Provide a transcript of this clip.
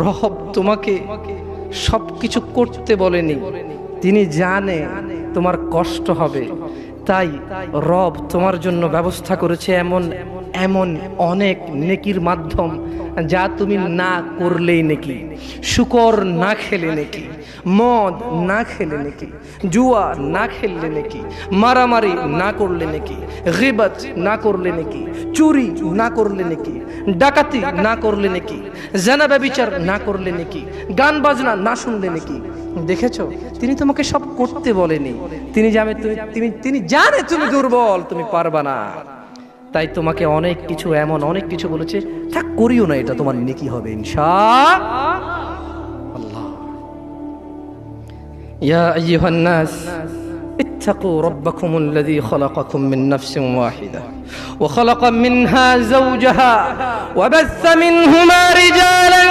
রব তোমাকে সবকিছু করতে বলেনি, তিনি জানে তোমার কষ্ট হবে, তাই রব তোমার জন্য ব্যবস্থা করেছে এমন এমন অনেক নেকির মাধ্যম যা তুমি না করলেই নেকি। শুকর না খেলে নেকি, মদ না খেলে নেকি, জুয়া না খেললে নেকি, মারামারি না করলে নেকি, গীবত না করলে নেকি, চুরি না করলে নেকি, ডাকাতি না করলে নেকি, জিনা ব্যভিচার না করলে নেকি, গান বাজনা না শুনলে নেকি। দেখেছো, তিনি তোমাকে সব করতে বলেনি, তিনি জানে তুমি দুর্বল, তুমি পারবা না, তাই তোমাকে অনেক কিছু এমন অনেক কিছু বলেছে, থাক করিও না, এটা তোমার নেকি হবে ইনশাআল্লাহ। ইয়া আইয়ুহান নাস اتقوا ربكم الذي خلقكم من نفس واحدة وخلق منها زوجها وبث منهما رجالا